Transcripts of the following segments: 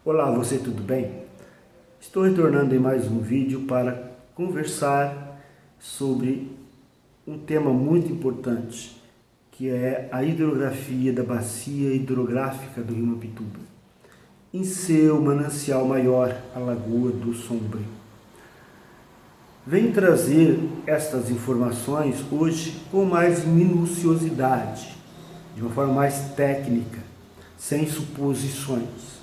Olá, você tudo bem? Estou retornando em mais um vídeo para conversar sobre um tema muito importante, que é a hidrografia da bacia hidrográfica do Rio Mampituba, em seu manancial maior, a Lagoa do Sombrio. Venho trazer estas informações hoje com mais minuciosidade, de uma forma mais técnica, sem suposições.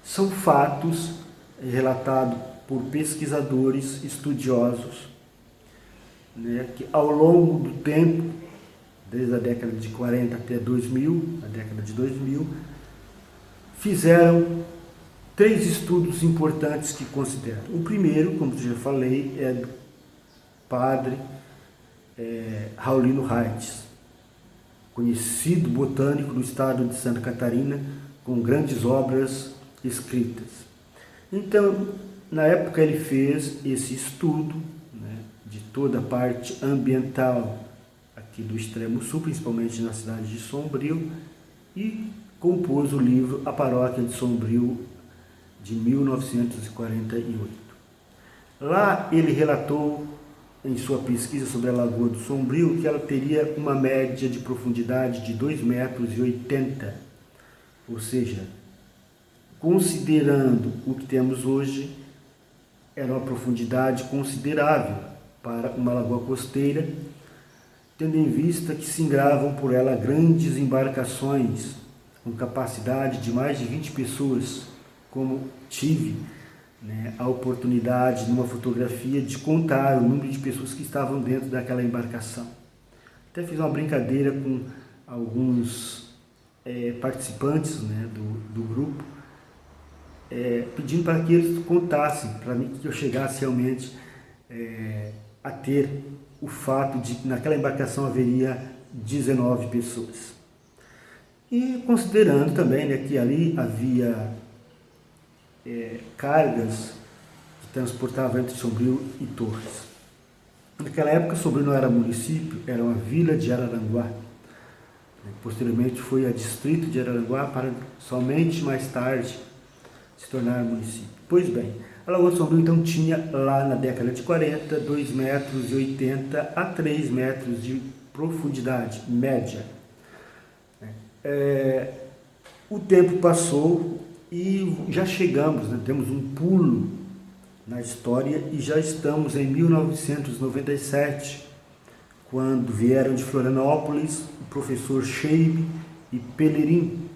São fatos relatados por pesquisadores estudiosos, que ao longo do tempo, desde a década de 40 até 2000, a década de 2000, fizeram 3 estudos importantes que consideram. O primeiro, como já falei, é do padre Raulino Reitz, conhecido botânico do estado de Santa Catarina, com grandes obras escritas. Então, na época ele fez esse estudo, de toda a parte ambiental aqui do extremo sul, principalmente na cidade de Sombrio, e compôs o livro A Paróquia de Sombrio, de 1948. Lá ele relatou, em sua pesquisa sobre a Lagoa do Sombrio, que ela teria uma média de profundidade de 2,80 metros, ou seja, considerando o que temos hoje, era uma profundidade considerável para uma lagoa costeira, tendo em vista que se engravam por ela grandes embarcações com capacidade de mais de 20 pessoas, como tive a oportunidade, numa fotografia, de contar o número de pessoas que estavam dentro daquela embarcação. Até fiz uma brincadeira com alguns participantes do grupo, pedindo para que eles contassem, para mim, que eu chegasse realmente a ter o fato de que naquela embarcação haveria 19 pessoas. E considerando também que ali havia cargas que transportavam entre Sombrio e Torres. Naquela época, Sombrio não era município, era uma vila de Araranguá. Posteriormente foi a distrito de Araranguá, para somente mais tarde se tornar município. Pois bem, a Lagoa do Sombrio então tinha lá na década de 40, 2,80 metros a 3 metros de profundidade média. O tempo passou e já chegamos, temos um pulo na história e já estamos em 1997, quando vieram de Florianópolis o professor Scheib e Pellerin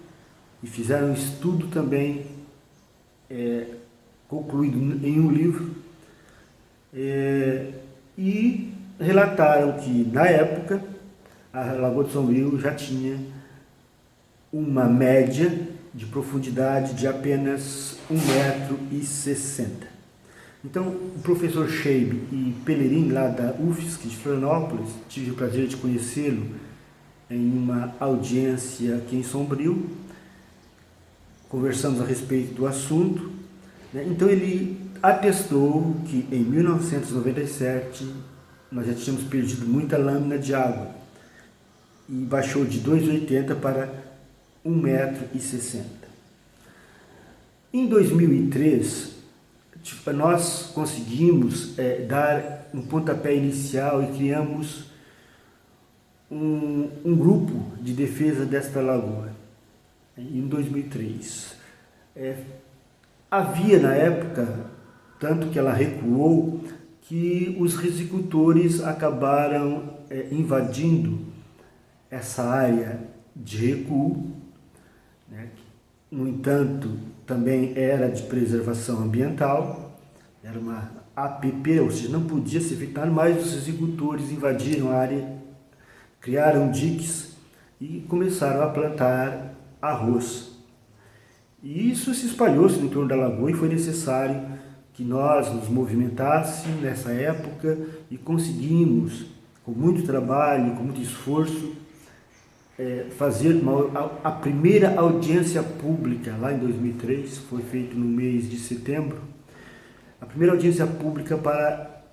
e fizeram um estudo também concluído em um livro, e relataram que na época a Lagoa do Sombrio já tinha uma média de profundidade de apenas 1,60 metro. Então, o professor Scheib e Pellerin, lá da UFSC de Florianópolis, tive o prazer de conhecê-lo em uma audiência aqui em Sombrio, conversamos a respeito do assunto, Então ele atestou que em 1997 nós já tínhamos perdido muita lâmina de água e baixou de 2,80 para 1,60 m. Em 2003, nós conseguimos dar um pontapé inicial e criamos um grupo de defesa desta lagoa, em 2003. Havia na época, tanto que ela recuou, que os risicultores acabaram invadindo essa área de recuo, No entanto, também era de preservação ambiental, era uma APP, ou seja, não podia ser feito nada, mas os risicultores invadiram a área, criaram diques e começaram a plantar arroz. E isso se espalhou-se no entorno da lagoa e foi necessário que nós nos movimentássemos nessa época e conseguimos, com muito trabalho, com muito esforço, fazer a primeira audiência pública, lá em 2003, foi feito no mês de setembro, a primeira audiência pública para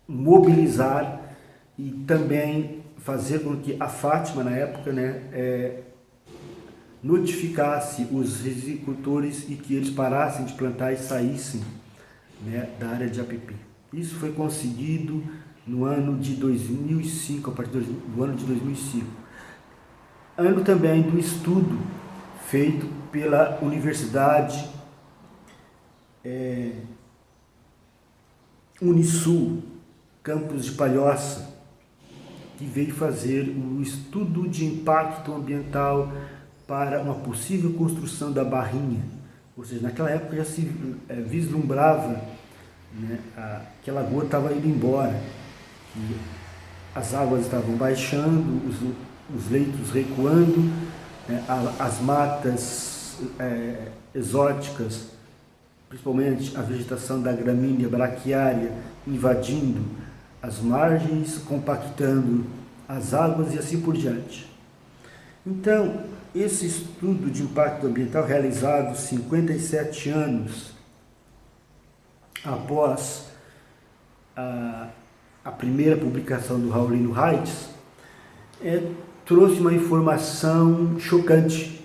mobilizar e também fazer com que a Fátima, na época, notificasse os risicultores e que eles parassem de plantar e saíssem, né, da área de APP. Isso foi conseguido no ano de 2005, a partir do ano de 2005. Ano também do estudo feito pela Universidade Unisul, campus de Palhoça, que veio fazer um estudo de impacto ambiental para uma possível construção da Barrinha. Ou seja, naquela época já se vislumbrava, né, que a lagoa estava indo embora, que as águas estavam baixando, os leitos recuando, né, as matas exóticas, principalmente a vegetação da gramínea braquiária, invadindo as margens, compactando as águas e assim por diante. Então, esse estudo de impacto ambiental realizado 57 anos após a primeira publicação do Raulino Heights, trouxe uma informação chocante.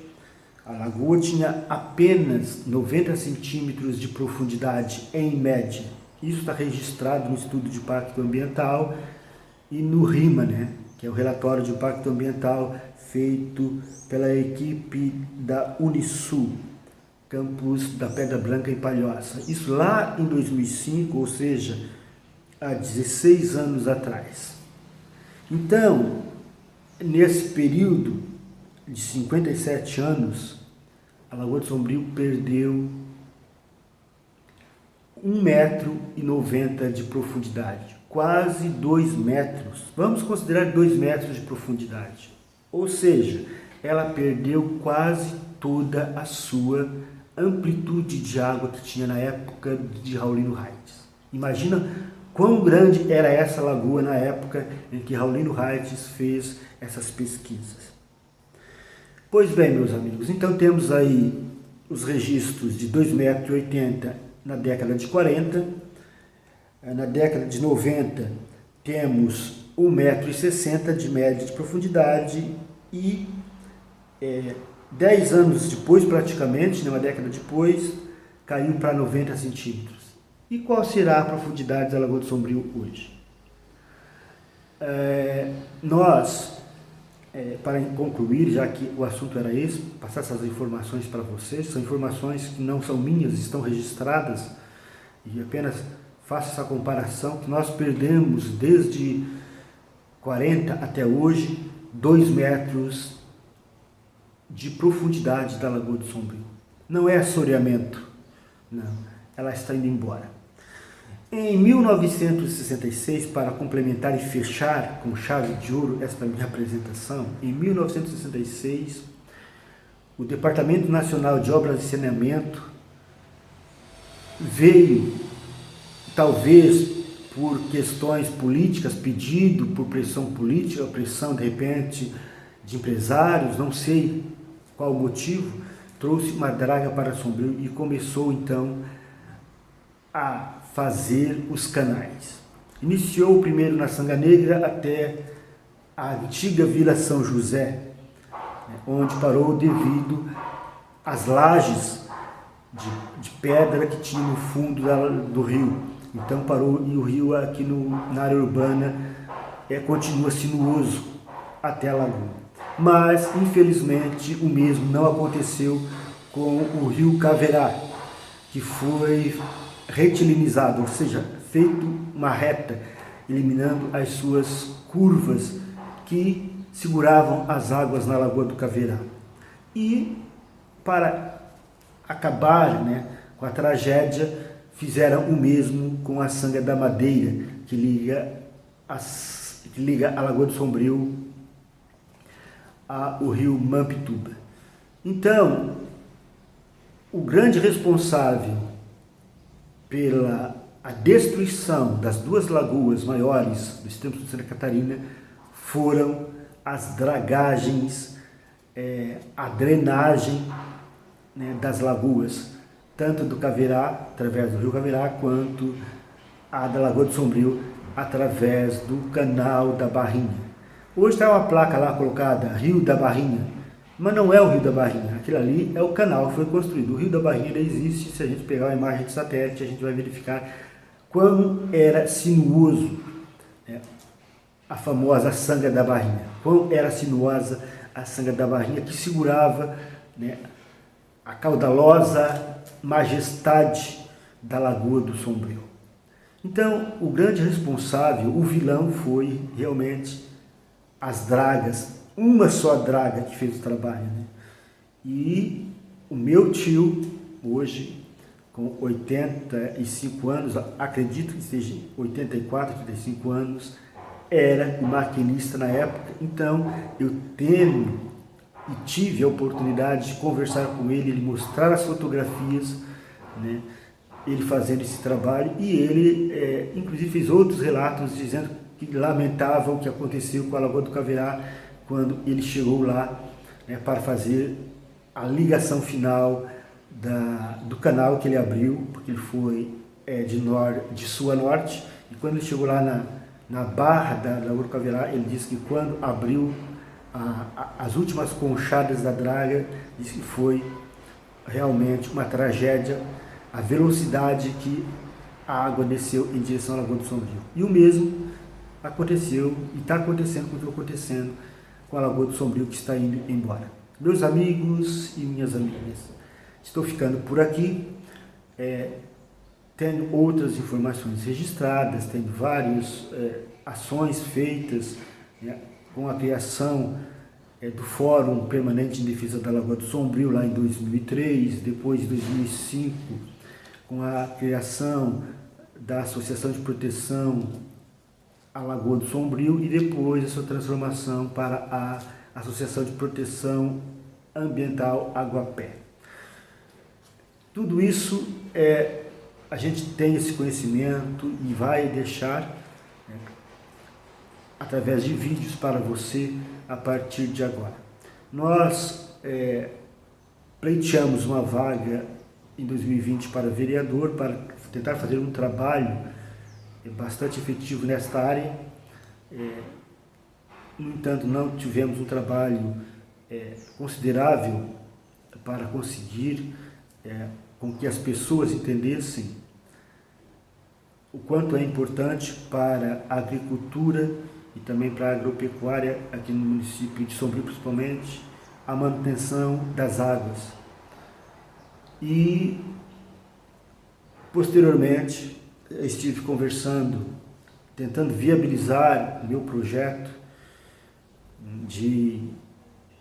A lagoa tinha apenas 90 centímetros de profundidade em média. Isso está registrado no estudo de impacto ambiental e no RIMA, né, que é o relatório de impacto ambiental feito pela equipe da Unisul, campus da Pedra Branca em Palhoça. Isso lá em 2005, ou seja, há 16 anos atrás. Então, nesse período de 57 anos, a Lagoa do Sombrio perdeu 1,90 m de profundidade, quase 2 metros. Vamos considerar 2 metros de profundidade. Ou seja, ela perdeu quase toda a sua amplitude de água que tinha na época de Raulino Heights. Imagina quão grande era essa lagoa na época em que Raulino Heights fez essas pesquisas. Pois bem, meus amigos, então temos aí os registros de 2,80 m na década de 40, na década de 90 temos 1,60 m de média de profundidade e 10 anos depois, praticamente, uma década depois, caiu para 90 centímetros. E qual será a profundidade da Lagoa do Sombrio hoje? Para concluir, já que o assunto era esse, passar essas informações para vocês, são informações que não são minhas, estão registradas, e apenas faço essa comparação, que nós perdemos desde 40 até hoje 2 metros de profundidade da Lagoa do Sombrio. Não é assoreamento, não, ela está indo embora. Em 1966, para complementar e fechar com chave de ouro esta minha apresentação, em 1966, o Departamento Nacional de Obras de Saneamento veio, talvez por questões políticas, pedido por pressão política, pressão de repente de empresários, não sei qual o motivo, trouxe uma draga para Sombrio e começou então a fazer os canais. Iniciou primeiro na Sanga Negra até a antiga Vila São José, onde parou devido às lajes de pedra que tinha no fundo do rio. Então parou, e o rio aqui na área urbana continua sinuoso até a lagoa. Mas, infelizmente, o mesmo não aconteceu com o rio Caverá, que foi retilinizado, ou seja, feito uma reta, eliminando as suas curvas que seguravam as águas na Lagoa do Caverá. E, para acabar, com a tragédia, fizeram o mesmo com a Sanga da Madeira, que liga a Lagoa do Sombrio ao rio Mampituba. Então, o grande responsável pela destruição das duas lagoas maiores do extremo sul de Santa Catarina foram as dragagens, a drenagem, das lagoas, tanto do Caverá, através do rio Caverá, quanto a da Lagoa do Sombrio, através do canal da Barrinha. Hoje está uma placa lá colocada, Rio da Barrinha, Mas não é o Rio da Barrinha, aquilo ali é o canal que foi construído. O Rio da Barrinha ainda existe, se a gente pegar uma imagem de satélite, a gente vai verificar quão era sinuoso, né, a famosa Sanga da Barrinha. Quão era sinuosa a Sanga da Barrinha, que segurava, né, a caudalosa majestade da Lagoa do Sombrio. Então, o grande responsável, o vilão, foi realmente as dragas, uma só draga que fez o trabalho, né? E o meu tio, hoje, com 85 anos, acredito que seja 84, 85 anos, era o maquinista na época. Então, eu tenho e tive a oportunidade de conversar com ele mostrar as fotografias, né, ele fazendo esse trabalho, e ele, inclusive, fez outros relatos dizendo que lamentava o que aconteceu com a Lagoa do Caverá quando ele chegou lá, né, para fazer a ligação final do canal que ele abriu, porque ele foi de sul a norte, e quando ele chegou lá na barra da Lagoa do Caverá, ele disse que quando abriu as últimas conchadas da draga, disse que foi realmente uma tragédia a velocidade que a água desceu em direção à Lagoa do Sombrio. E o mesmo aconteceu e está acontecendo, continua acontecendo com a Lagoa do Sombrio, que está indo embora. Meus amigos e minhas amigas, estou ficando por aqui. Tenho outras informações registradas, tenho várias ações feitas, né, com a criação do Fórum Permanente em Defesa da Lagoa do Sombrio, lá em 2003, depois, em 2005, com a criação da Associação de Proteção à Lagoa do Sombrio, e depois a sua transformação para a Associação de Proteção Ambiental Aguapé. Tudo isso a gente tem esse conhecimento e vai deixar, né, através de vídeos para você a partir de agora. Nós pleiteamos uma vaga em 2020 para vereador, para tentar fazer um trabalho bastante efetivo nesta área. No entanto, não tivemos um trabalho considerável para conseguir com que as pessoas entendessem o quanto é importante para a agricultura e também para a agropecuária aqui no município de Sombrio, principalmente, a manutenção das águas. E, posteriormente, estive conversando, tentando viabilizar o meu projeto de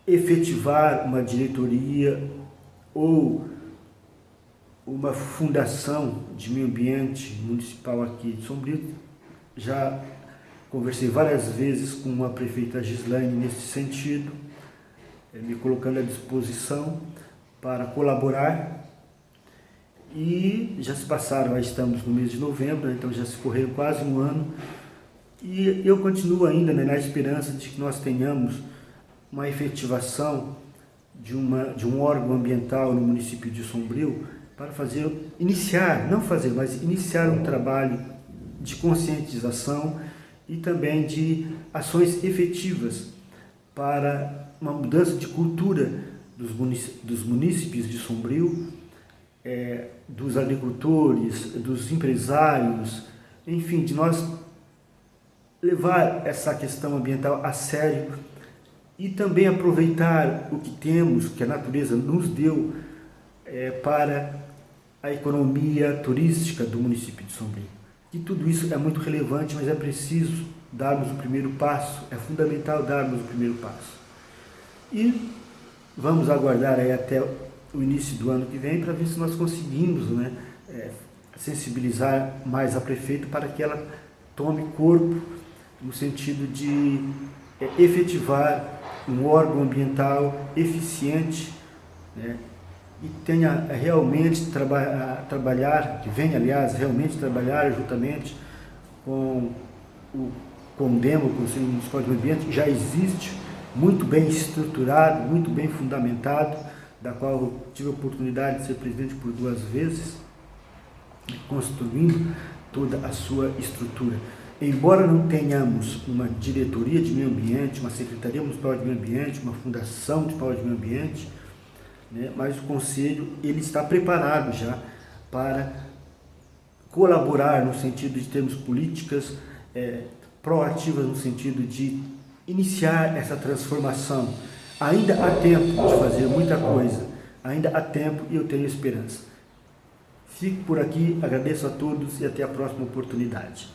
efetivar uma diretoria ou uma fundação de meio ambiente municipal aqui de Sombrio. Já conversei várias vezes com a prefeita Gislaine nesse sentido, me colocando à disposição para colaborar. E já se passaram, já estamos no mês de novembro, então já se correu quase um ano, e eu continuo ainda, né, na esperança de que nós tenhamos uma efetivação de um órgão ambiental no município de Sombrio, para iniciar um trabalho de conscientização e também de ações efetivas para uma mudança de cultura dos munícipes de Sombrio, dos agricultores, dos empresários, enfim, de nós levar essa questão ambiental a sério e também aproveitar o que temos, que a natureza nos deu, para a economia turística do município de Sombrio. E tudo isso é muito relevante, mas é preciso darmos o primeiro passo, é fundamental darmos o primeiro passo. E vamos aguardar aí até o início do ano que vem para ver se nós conseguimos, né, sensibilizar mais a prefeita para que ela tome corpo no sentido de efetivar um órgão ambiental eficiente, né, e tenha realmente trabalhar, que venha, aliás, realmente trabalhar juntamente com o CONDEMA, o Conselho Municipal de Meio Ambiente, que já existe, muito bem estruturado, muito bem fundamentado, da qual eu tive a oportunidade de ser presidente por 2 vezes, construindo toda a sua estrutura. embora não tenhamos uma diretoria de meio ambiente, uma secretaria municipal de meio ambiente, uma fundação municipal de meio ambiente, né, mas o Conselho ele está preparado já para colaborar no sentido de termos políticas proativas no sentido de iniciar essa transformação. Ainda há tempo de fazer muita coisa, ainda há tempo e eu tenho esperança. Fico por aqui, agradeço a todos e até a próxima oportunidade.